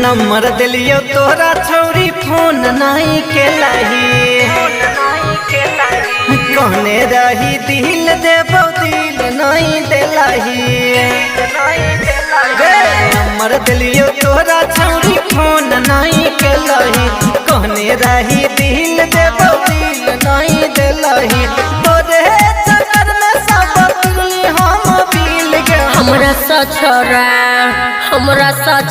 Number दिलियो तोरा छौरी phone नहीं केलही कहने रही दिल देबो दिल नहीं दिलही नंबर दिलियो तोरा छौरी फोन नहीं केलही कहने रही दिल देबो दिल नहीं दिलही तोरे चक्कर में सब दिल हम बिल गे हमरा सा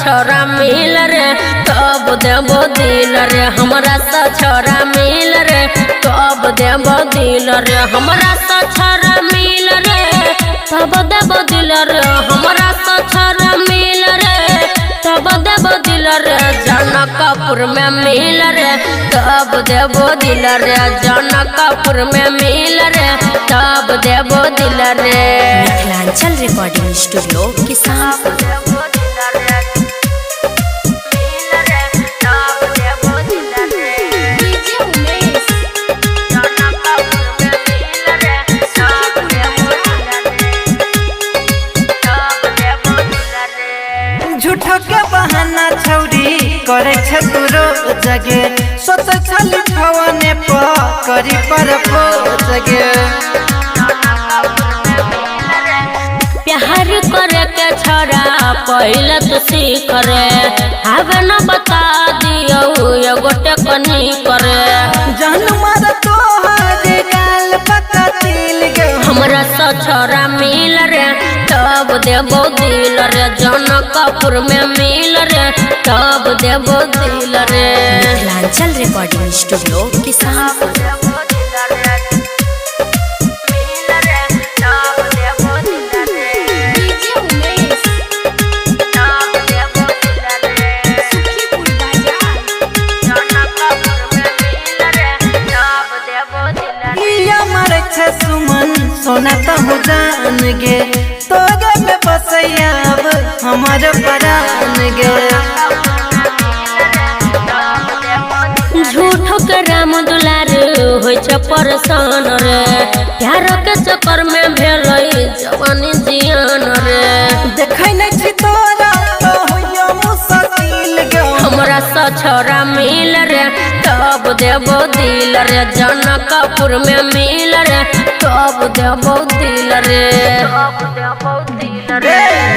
छोरा मिल रे तब देबो दिल रे हमरा सा छोरा मिल रे तब देबो दिल रे हमरा सा छोरा मिल रे तब देबो दिल रे हमरा सा छोरा मिल रे तब देबो दिल रे जनकपुर में मिल रे तब देबो दिल रे जनकपुर में मिल रे तब देबो दिल रे। मिथिलांचल रिकॉर्डिंग स्टूडियो किसान झूठो के बहाना छौरी करे छ तोरो जगे सोच छली भवने प करी पर जगे प्यार करे के छोरा पहले तो सीख रे हवे न बता दियो ये गोटे कनी करे जान मार तोहर गाल पका दिल गे हमरा सा छोरा मिल रे तब देबो दिल रे जनकपुर में मिल रे तब देबो दिल रे। मिथिलांचल रिकॉर्डिंग स्टूडियो किसान सुमन सोना तो जान गे तोरे में बसैया अब हमार परान गे झूठो के राम दुलार होय छ परेशान रे प्यार के चक्कर में भेलै जवानी जियान रे देखै नै छी तोरा तो होइयो मुश्किल गे हमरा सा छोरा मिल रे तब देबो दिल रे जनकपुर में मिल रे तब देबो दिल रे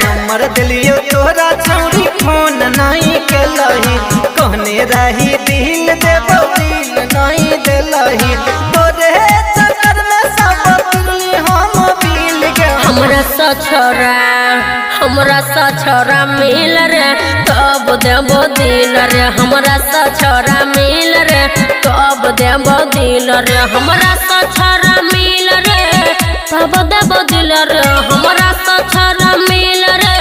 नंबर दिलियो तोरा छौरी फोन नहीं केलही कहने रही दिल देबो दिल नहीं दिलही तोरे चक्कर में सब दिल हम बिल गे हमरा सा छोरा मिल रे तब देबो दिल रे हमरा सा छोरा मिल रे तब देबो दिल रे हमरा सा छोरा मिल रे तब देबो दिल रे हमरा सा छोरा मिल रे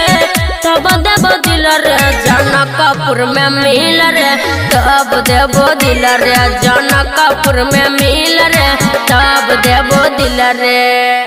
तब देबो दिल रे जनकपुर में मिल रे तब देबो दिल रे जनकपुर में मिल रे तब देबो दिल रे।